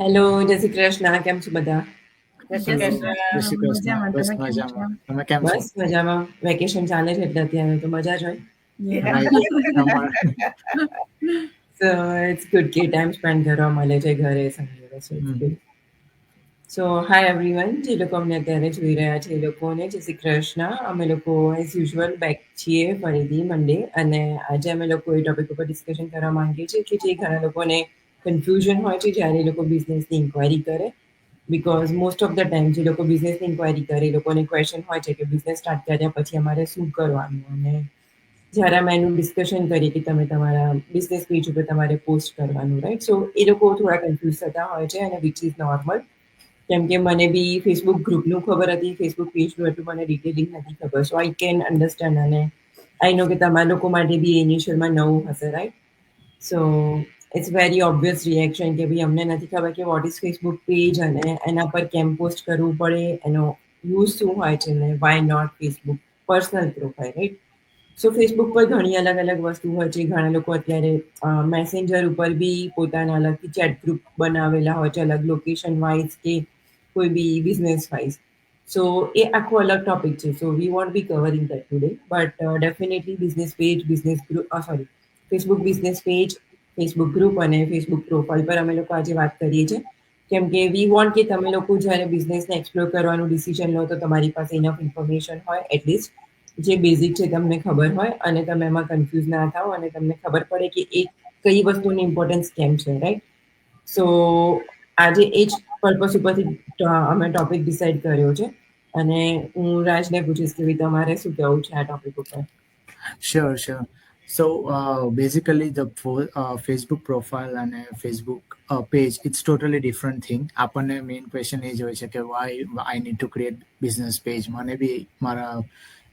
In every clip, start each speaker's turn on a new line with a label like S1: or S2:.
S1: Hello, જય શ્રી કૃષ્ણ. કેમ છો બધા?
S2: જય શ્રી
S3: જય શ્રી
S2: કૃષ્ણ.
S3: કૃષ્ણ.
S2: મજામાં.
S3: બસ
S2: તમે કેમ છો?
S3: મજામાં. તમે કેમ છો?
S1: બસ મજામાં. વેકેશન ચાલે છે એટલે અત્યારે તો મજા જ હોય. So it's good કે ટાઈમ સ્પેન્ડ કરવા મળે છે ઘરે Sunday. So it's good. So hi everyone, જે લોકો અમને અત્યારે જોઈ રહ્યા છે એ લોકોને જય શ્રી કૃષ્ણ. અમે લોકો એઝ યુઝ્યુઅલ બેક છીએ ફરીથી મંડે, અને આજે અમે લોકો એ ટોપિક ઉપર ડિસ્કશન કરવા માંગીએ છીએ કે જે ઘણા લોકોને કન્ફ્યુઝન હોય છે જ્યારે એ લોકો બિઝનેસની ઇન્ક્વાયરી કરે. Because most of the time જે લોકો બિઝનેસની ઇન્ક્વાયરી કરે એ લોકોને ક્વેશ્ચન હોય છે કે બિઝનેસ સ્ટાર્ટ કર્યા પછી અમારે શું કરવાનું, અને જ્યારે અમે એનું ડિસ્કશન કરીએ કે તમે તમારા બિઝનેસ પેજ ઉપર તમારે પોસ્ટ કરવાનું, રાઈટ. સો એ લોકો થોડા કન્ફ્યુઝ થતા હોય છે, અને વિચ ઇઝ નોર્મલ. કેમ કે મને બી ફેસબુક ગ્રુપનું ખબર હતી, ફેસબુક પેજનું એટલું મને ડિટેલિંગ નથી ખબર. સો આઈ કેન અન્ડરસ્ટેન્ડ, અને આઈ નો કે તમારા લોકો માટે બી ઇનિશિયલમાં નવું હશે, right. So it's very obvious reaction કે ભાઈ અમને નથી ખબર કે વોટ ઇઝ ફેસબુક પેજ, અને એના પર કેમ પોસ્ટ કરવું પડે, એનો યુઝ શું હોય છે, ને why not Facebook personal profile, right. So Facebook પર ઘણી અલગ અલગ વસ્તુ હોય છે. ઘણા લોકો અત્યારે મેસેન્જર ઉપર બી પોતાના અલગથી ચેટ ગ્રુપ બનાવેલા હોય છે, અલગ લોકેશન વાઇઝ કે કોઈ બી બિઝનેસ વાઇઝ. સો એ આખો અલગ ટોપિક છે. So we won't be covering that today, but definitely business page, business group, sorry, Facebook business page, Facebook group અને ફેસબુક પ્રોફાઇલ પર અમે લોકો આજે વાત કરીએ છીએ. કેમ કે વી વોન્ટ કે તમે લોકો જ્યારે બિઝનેસને એક્સપ્લોર કરવાનું ડિસિઝન લો તો તમારી પાસે ઇનફ ઇન્ફોર્મેશન હોય, એટલીસ્ટ જે બેઝિક છે તમને ખબર હોય, અને તમે એમાં કન્ફ્યુઝ ના થાઓ, અને તમને ખબર પડે કે એ કઈ વસ્તુની ઇમ્પોર્ટન્સ કેમ છે, રાઈટ. સો આજે એ જ પર્પસ ઉપરથી અમે ટોપિક ડિસાઇડ કર્યો છે, અને હું રાજને પૂછીશ કે તમારે શું કહેવું છે આ ટોપિક ઉપર.
S3: Sure. So basically the Facebook profile and Facebook page, it's totally different thing. આપણને મેઇન ક્વેશ્ચન એ જ હોય છે કે why I need to create business page. મને બી મારા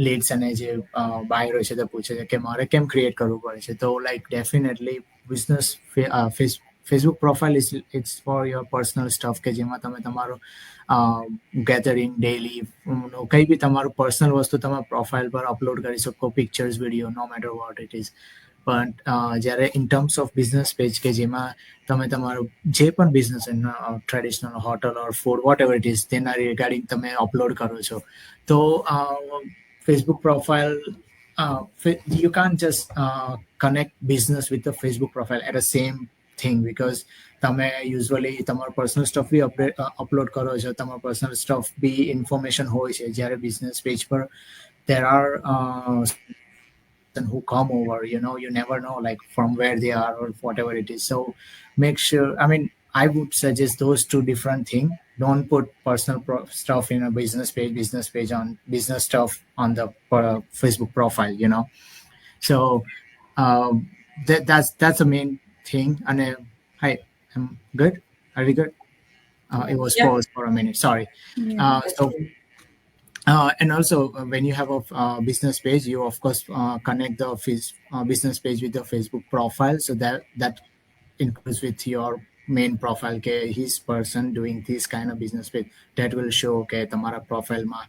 S3: લીડ્સ અને જે બાયર હોય છે તે પૂછે છે કે મારે કેમ ક્રિએટ કરવું પડે છે. તો like definitely business Facebook profile it's for your personal stuff, કે જેમાં તમે તમારો ગેધરિંગ ડેઇલી કંઈ બી તમારું પર્સનલ વસ્તુ તમે પ્રોફાઇલ પર અપલોડ કરી શકો, pictures, video, no matter what it is. પણ જ્યારે in terms of business page, કે જેમાં તમે તમારું જે પણ business traditional hotel or food whatever it is તેના રિગાર્ડિંગ તમે અપલોડ કરો છો, તો Facebook profile you can't just connect business with the Facebook profile at the same thing, because તમે યુઝ્યુઅલી તમારો પર્સનલ સ્ટફ બી અપલોડ કરો છો, તમારો પર્સનલ સ્ટફ બી ઇન્ફોર્મેશન હોય છે. જ્યારે બિઝનેસ પેજ પર there are who come over, you never know like from where they are or whatever it is. So make sure, I mean, I would suggest those two different things. Don't put personal stuff in a business page on business stuff on the Facebook profile. So that's the main thing. And hi, I'm good. Are we good? It was
S1: Yeah.
S3: paused for a minute, sorry. So and also when you have a business page, you of course connect the business page with the Facebook profile, so that includes with your main profile, કે his person doing this kind of business page, that will show કે તમારા પ્રોફાઇલમાં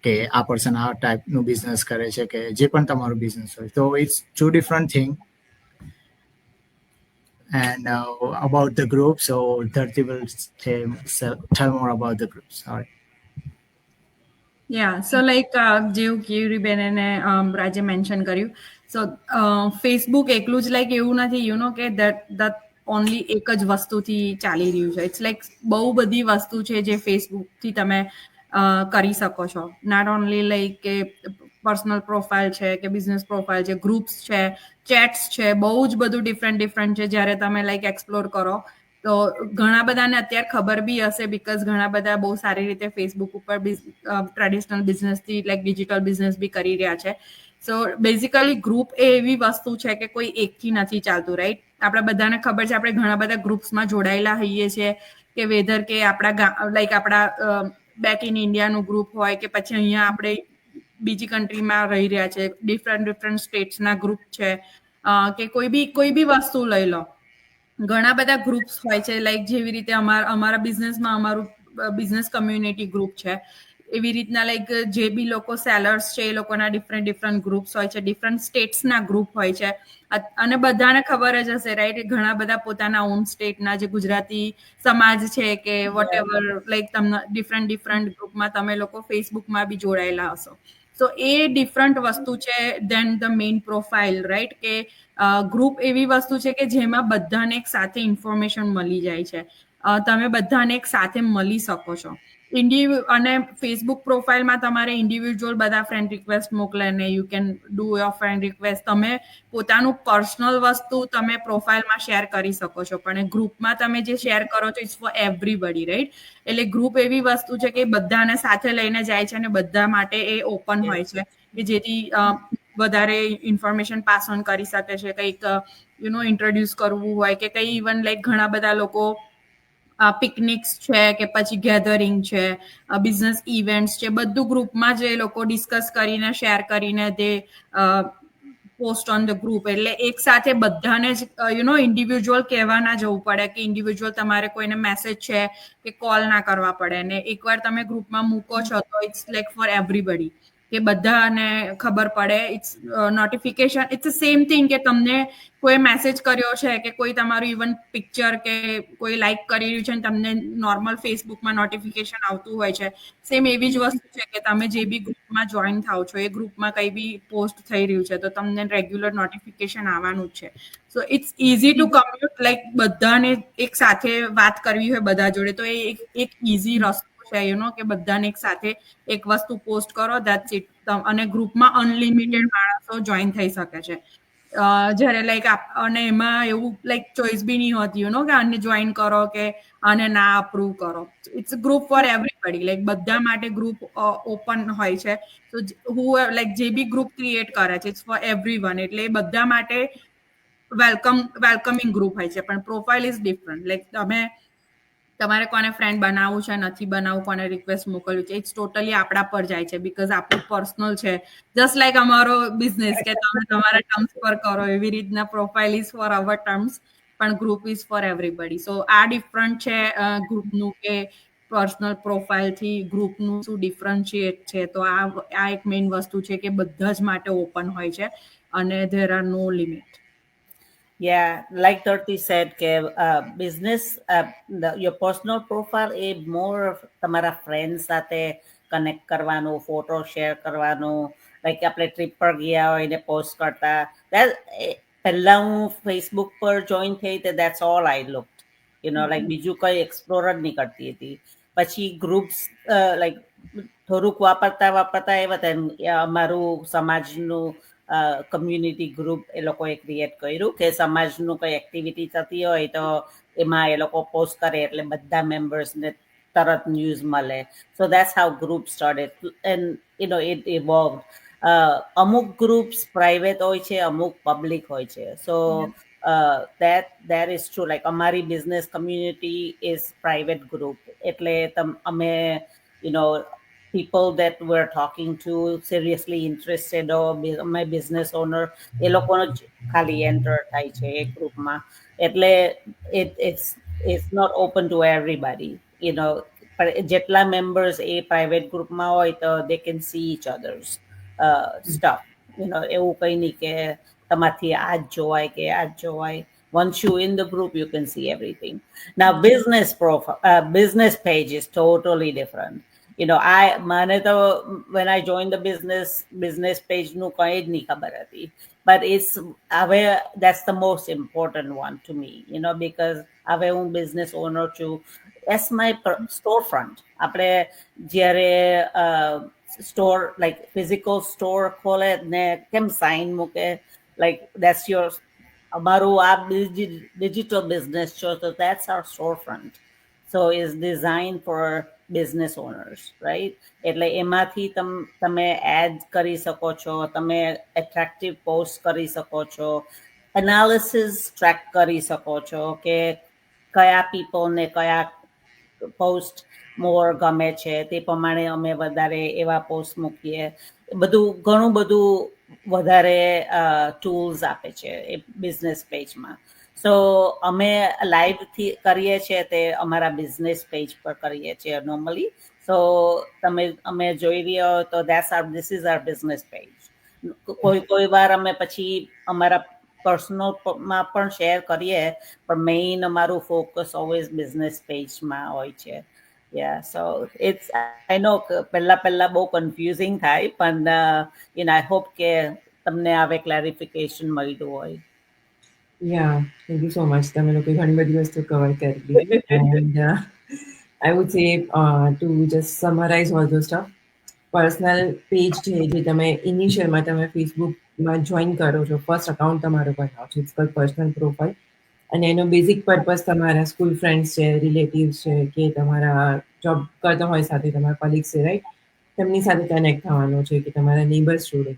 S3: કે આ person આ ટાઈપનું business કરે છે, કે જે પણ તમારું બિઝનેસ હોય. તો it's two different thing. And about the group, so Dharti will tell more about the group. Sorry.
S2: Yeah, so like જેવું કીરીબેન અને રાજે મેન્શન કર્યું, સો ફેસબુક એકલું જ લાઈક એવું નથી, કે that ઓનલી એક જ વસ્તુથી ચાલી રહ્યું છે. ઇટ્સ લાઈક બહુ બધી વસ્તુ છે જે ફેસબુકથી તમે કરી શકો છો. નોટ ઓનલી લાઈક કે પર્સનલ પ્રોફાઇલ છે કે બિઝનેસ પ્રોફાઇલ છે, ગ્રુપ્સ છે, ચેટ્સ છે, બહુ જ બધું ડિફરન્ટ છે. જ્યારે તમે લાઈક એક્સપ્લોર કરો તો ઘણા બધાને અત્યારે ખબર બી હશે, બીકોઝ ઘણા બધા બહુ સારી રીતે ફેસબુક ઉપર ટ્રેડિશનલ બિઝનેસથી લાઈક ડિજિટલ બિઝનેસ બી કરી રહ્યા છે. સો બેઝિકલી ગ્રુપ એ એવી વસ્તુ છે કે કોઈ એકથી નથી ચાલતું, રાઈટ. આપણે બધાને ખબર છે, આપણે ઘણા બધા ગ્રુપ્સમાં જોડાયેલા હોઈએ છીએ, કે વેધર કે આપણા બેક ઇન ઇન્ડિયાનું ગ્રુપ હોય, કે પછી અહીંયા આપણે બીજી કન્ટ્રીમાં રહી રહ્યા છે, ડિફરન્ટ સ્ટેટ્સના ગ્રુપ છે, કે કોઈ બી વસ્તુ લઈ લો, ઘણા બધા ગ્રુપ્સ હોય છે. લાઈક જેવી રીતે અમારા બિઝનેસમાં અમારું બિઝનેસ કમ્યુનિટી ગ્રુપ છે. એવી રીતના લાઈક જે બી લોકો સેલર્સ છે એ લોકોના ડિફરન્ટ ગ્રુપ્સ હોય છે, ડિફરન્ટ સ્ટેટ્સના ગ્રુપ હોય છે. અને બધાને ખબર જ હશે રાઈટ, ઘણા બધા પોતાના ઓન સ્ટેટના જે ગુજરાતી સમાજ છે કે વોટ એવર, લાઈક તમને ડિફરન્ટ ગ્રુપમાં તમે લોકો ફેસબુકમાં બી જોડાયેલા હશો. સો એ ડિફરન્ટ વસ્તુ છે દેન ધ મેઇન પ્રોફાઇલ, રાઈટ, કે ગ્રુપ એવી વસ્તુ છે કે જેમાં બધાને એક સાથે ઇન્ફોર્મેશન મળી જાય છે. તમે બધાને એક સાથે મળી શકો છો. અને ફેસબુક પ્રોફાઇલમાં તમારે ઇન્ડિવિજ્યુઅલ બધા ફ્રેન્ડ રિક્વેસ્ટ મોકલે ને you can do your friend request. તમે પોતાનું પર્સનલ વસ્તુ તમે પ્રોફાઇલમાં શેર કરી શકો છો, પણ ગ્રુપમાં તમે જે શેર કરો છો ઇટ્સ ફોર એવરીબડી, રાઈટ. એટલે ગ્રુપ એવી વસ્તુ છે કે બધાને સાથે લઈને જાય છે અને બધા માટે એ ઓપન હોય છે કે જેથી વધારે ઇન્ફોર્મેશન પાસ ઓન કરી શકે છે. કંઈક ઇન્ટ્રોડ્યુસ કરવું હોય કે કંઈ ઇવન લાઈક ઘણા બધા લોકો પિકનિક્સ છે કે પછી ગેધરિંગ છે, બિઝનેસ ઇવેન્ટ્સ છે, બધું ગ્રુપમાં જ એ લોકો ડિસ્કસ કરીને શેર કરીને તે પોસ્ટ ઓન ધ ગ્રુપ. એટલે એક સાથે બધાને જ ઇન્ડિવિજ્યુઅલ કહેવા ના જવું પડે કે ઇન્ડિવિજ્યુઅલ તમારે કોઈને મેસેજ છે કે કોલ ના કરવા પડે. ને એકવાર તમે ગ્રુપમાં મૂકો છો તો ઇટ્સ લાઈક ફોર એવરીબડી, કે બધાને ખબર પડે. It's notification, it's same thing કે તમને કોઈ મેસેજ કર્યો છે કે કોઈ તમારું ઇવન પિક્ચર કે કોઈ લાઈક કરી રહ્યું છે અને તમને નોર્મલ ફેસબુકમાં નોટિફિકેશન આવતું હોય છે. સેમ એવી જ વસ્તુ છે કે તમે જે બી ગ્રુપમાં જોઈન થાવ છો એ ગ્રુપમાં કંઈ બી પોસ્ટ થઈ રહ્યું છે તો તમને રેગ્યુલર નોટિફિકેશન આવવાનું જ છે. So it's easy to commute, like બધાને એક સાથે વાત કરવી હોય બધા જોડે તો એ એક ઇઝી રસ્તો છે કે બધાને એક સાથે એક વસ્તુ પોસ્ટ કરો, દેટ્સ ઇટ. અને ગ્રુપમાં અનલિમિટેડ માણસો જોઈન થઈ શકે છે. જ્યારે લાઈક અને એમાં એવું લાઈક ચોઈસ બી નહીં હોતી કે આને જોઈન કરો કે આને ના અપ્રૂવ કરો. It's group for everybody, like બધા માટે ગ્રુપ ઓપન હોય છે. તો લાઈક જે બી ગ્રુપ ક્રિએટ કરે છે ઇટ્સ ફોર એવરીવન, એટલે બધા માટે વેલકમિંગ ગ્રુપ હોય છે. પણ પ્રોફાઇલ ઇઝ ડિફરન્ટ, લાઈક તમારે કોને ફ્રેન્ડ બનાવવું છે નથી બનાવવું, કોને રિક્વેસ્ટ મોકલવી છે, ઇટ્સ ટોટલી આપણા પર જાય છે બીકોઝ આપણું પર્સનલ છે. જસ્ટ લાઈક અમારો બિઝનેસ કે તમે તમારા ટર્મ્સ પર કરો એવી રીતના profile is for our terms, પણ group is for everybody. So આ ડિફરન્ટ છે ગ્રુપનું કે પર્સનલ પ્રોફાઇલથી ગ્રુપનું શું ડિફરન્શિએટ છે. તો આ એક મેઇન વસ્તુ છે કે બધા જ માટે ઓપન હોય છે અને there are no limit.
S4: Yeah, like Dorothy said, business, your personal profile એ more તમારા ફ્રેન્ડ સાથે કનેક્ટ કરવાનું, ફોટો શેર કરવાનું, લાઈક આપણે ટ્રીપ પર ગયા હોય ને પોસ્ટ કરતા. પહેલા હું ફેસબુક પર જોઈન થઈ તો દેટ્સ ઓલ આઈ લુક્ડ, લાઈક બીજું કંઈ એક્સપ્લોર જ નહીં કરતી હતી. પછી ગ્રુપ્સ લાઈક થોડુંક વાપરતા એવા અમારું સમાજનું કમ્યુનિટી ગ્રુપ એ લોકોએ ક્રિએટ કર્યું કે સમાજનું કંઈ એક્ટિવિટી થતી હોય તો એમાં એ લોકો પોસ્ટ કરે એટલે બધા મેમ્બર્સને તરત ન્યૂઝ મળે. So that's how group started and it evolved. અમુક ગ્રુપ્સ પ્રાઇવેટ હોય છે, અમુક પબ્લિક હોય છે. સો that is true. Like અમારી business community is private group. એટલે અમે people that we're talking to, seriously interested or my business owner, એ લોકોનો જ ખાલી એન્ટર થાય છે એ ગ્રુપમાં. એટલે it's not open to everybody. પણ જેટલા મેમ્બર્સ એ પ્રાઇવેટ ગ્રુપમાં હોય તો they can see each other's stuff. એવું કંઈ નહીં કે તમારથી આ જ જોવાય કે આ જ જોવાય. Once you in the group, you can see everything. Now, business page is totally different. મને તો when I joined the business page નું કંઈ જ નહીં ખબર હતી. But હવે that's the most important one to me, because હવે હું business owner છું. That's my storefront. આપણે જ્યારે સ્ટોર લાઈક ફિઝિકલ સ્ટોર ખોલે ને કેમ સાઇન મૂકે, like that's your અમારું આ digital business છે તો that's our storefront. So it's designed for business owners, right? એટલે એમાંથી તમે એડ કરી શકો છો, તમે એટ્રેક્ટિવ પોસ્ટ કરી શકો છો, એનાલિસિસ ટ્રેક કરી શકો છો કે કયા પીપલને કયા પોસ્ટ મોર ગમે છે, તે પ્રમાણે અમે વધારે એવા પોસ્ટ મૂકીએ. ઘણું બધું વધારે ટૂલ્સ આપે છે એ બિઝનેસ પેજમાં. સો અમે લાઈવથી કરીએ છીએ તે અમારા બિઝનેસ પેજ પર કરીએ છીએ નોર્મલી. સો અમે જોઈ રહ્યા હોય તો this is our business page. કોઈ વાર અમે પછી અમારા પર્સનલમાં પણ શેર કરીએ, પણ મેઇન અમારું ફોકસ ઓલવેઝ બિઝનેસ પેજમાં હોય છે. સો ઇટ્સ આઈ નો પહેલા બહુ કન્ફ્યુઝિંગ થાય, પણ આઈ હોપ કે તમને હવે ક્લેરિફિકેશન મળ્યું હોય.
S1: Yeah, thank you so much. તમે લોકો ઘણી બધી વસ્તુ કવર કરી દીધી. And I would say to just summarize all those stuff. Personal page છે જે તમે ઇનિશિયલમાં તમે ફેસબુકમાં જોઈન કરો છો, ફર્સ્ટ અકાઉન્ટ તમારો બનાવો છો, ઇટ્સ કોલ્ડ પર્સનલ પ્રોફાઇલ. અને એનો બેઝિક પર્પઝ તમારા સ્કૂલ ફ્રેન્ડ્સ છે, રિલેટિવ્સ છે, કે તમારા જોબ કરતા હોય સાથે તમારા કલીગ્સ છે, રાઈટ, તેમની સાથે કનેક્ટ થવાનો છે, કે તમારા નેબર્સ જોડે.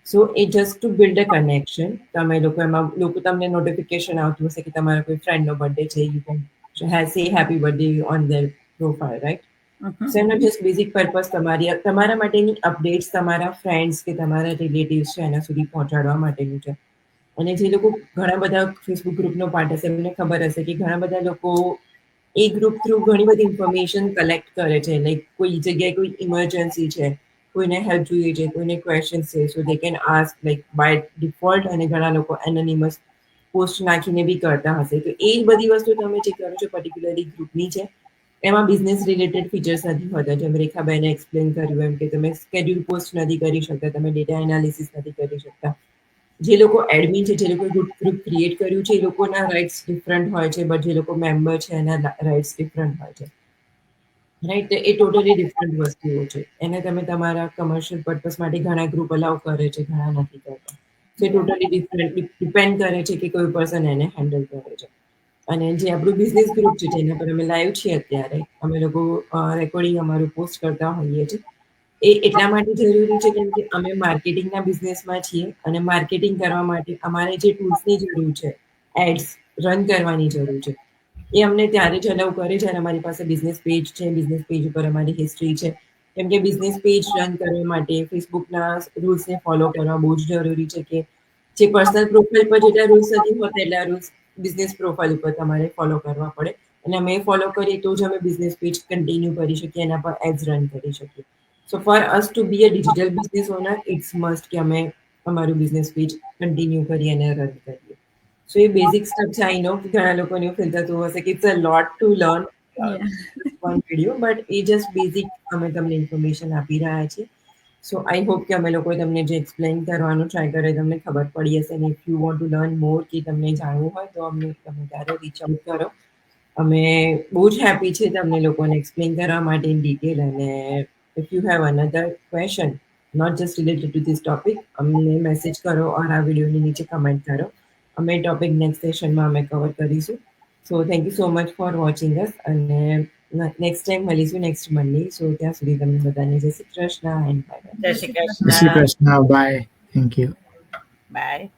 S1: સો એ just to build a connection. તમે લોકો એમાં તમને નોટિફિકેશન આવતું હશે કે તમારા કોઈ ફ્રેન્ડનો બર્થડે છે, you can say happy birthday on their profile, right. So એનો જસ્ટ બેઝિક પર્પઝ તમારા માટેની અપડેટ્સ તમારા ફ્રેન્ડ્સ કે તમારા રિલેટિવ્સ છે એના સુધી પહોંચાડવા માટેનું છે. અને જે લોકો ઘણા બધા ફેસબુક ગ્રુપનો પાર્ટ હશે એમને ખબર હશે કે ઘણા બધા લોકો એ ગ્રુપ થ્રુ ઘણી બધી ઇન્ફોર્મેશન કલેક્ટ કરે છે. લાઈક કોઈ જગ્યાએ કોઈ ઇમરજન્સી છે, કોઈને હેલ્પ જોઈએ છે, કોઈને ક્વેશ્ચન્સ છે, so they can ask like by default. અને ઘણા લોકો એનોનિમસ પોસ્ટ નાખીને બી કરતા હશે. તો એ બધી વસ્તુ તમે જે કરો છો પર્ટિક્યુલરલી ગ્રુપની છે, એમાં બિઝનેસ રિલેટેડ ફીચર્સ નથી હોતા. જેમ રેખાબેને એક્સપ્લેન કર્યું એમ કે તમે સ્કેડ્યુલ પોસ્ટ નથી કરી શકતા, તમે ડેટા એનાલિસિસ નથી કરી શકતા. જે લોકો એડમિન છે, જે લોકોએ ગ્રુપ ક્રિએટ કર્યું છે, એ લોકોના રાઇટ્સ ડિફરન્ટ હોય છે, બટ જે લોકો મેમ્બર છે એના રાઇટ્સ ડિફરન્ટ હોય છે, રાઈટ. એ ટોટલી ડિફરન્ટ વસ્તુઓ છે. એને તમે તમારા કમર્શિયલ પર્પઝ માટે ઘણા ગ્રુપ અલાઉ કરે છે, ઘણા નથી કરતા. સો એ ટોટલી ડિફરન્ટ ડિપેન્ડ કરે છે કે કોઈ પર્સન એને હેન્ડલ કરે છે. અને જે આપણું બિઝનેસ ગ્રુપ છે જેના પર અમે લાઈવ છીએ અત્યારે, અમે લોકો રેકોર્ડિંગ અમારું પોસ્ટ કરતા હોઈએ છીએ. એ એટલા માટે જરૂરી છે કેમ કે અમે માર્કેટિંગના બિઝનેસમાં છીએ, અને માર્કેટિંગ કરવા માટે અમારે જે ટૂલ્સની જરૂર છે, એડ્સ રન કરવાની જરૂર છે, એ અમને ત્યારે જ અલાઉ કરે જ્યારે અમારી પાસે બિઝનેસ પેજ છે, બિઝનેસ પેજ ઉપર અમારી હિસ્ટ્રી છે. કેમ કે બિઝનેસ પેજ રન કરવા માટે ફેસબુકના રૂલ્સને ફોલો કરવા બહુ જ જરૂરી છે. કે જે પર્સનલ પ્રોફાઇલ પર જેટલા રૂલ્સ નથી હોતા એટલા રૂલ્સ બિઝનેસ પ્રોફાઇલ ઉપર તમારે ફોલો કરવા પડે. અને અમે ફોલો કરીએ તો જ અમે બિઝનેસ પેજ કન્ટિન્યુ કરી શકીએ, એના પર એડ્સ રન કરી શકીએ. So for us to be a digital business owner, it's must કે અમે અમારું બિઝનેસ પેજ કન્ટિન્યુ કરીએ અને રન કરીએ. સો એ બેઝિક સ્ટેપ છે. આઈ નો કે ઘણા લોકોને એવું ફીલ થતું હશે કે it's a lot to learn one video, but એ જસ્ટ બેઝિક અમે તમને ઇન્ફોર્મેશન આપી રહ્યા છીએ. સો આઈ હોપ કે અમે લોકોએ તમને જે એક્સપ્લેન કરવાનું ટ્રાય કરે તમને ખબર પડી હશે. અને if you want to learn more, કે તમને જાણવું હોય તો અમને તમે ત્યારે રીચ આઉટ કરો. અમે બહુ જ હેપી છે તમને લોકોને એક્સપ્લેન કરવા માટે ઇન ડિટેલ. અને if you have another question not just related to this topic, અમને મેસેજ કરો ઓર આ વિડીયોની નીચે કમેન્ટ કરો. અમે ટોપિક નેક્સ્ટ સેશનમાં અમે કવર કરીશું. So thank you so much for watching us. અને નેક્સ્ટ ટાઈમ મળીશું નેક્સ્ટ મંડે. સો ત્યાં સુધી તમને બધાને Jai Shri Krishna and bye bye.
S4: Jai Shri
S3: Jai Shri
S4: Krishna.
S3: Krishna. Bye. Thank you.
S4: By.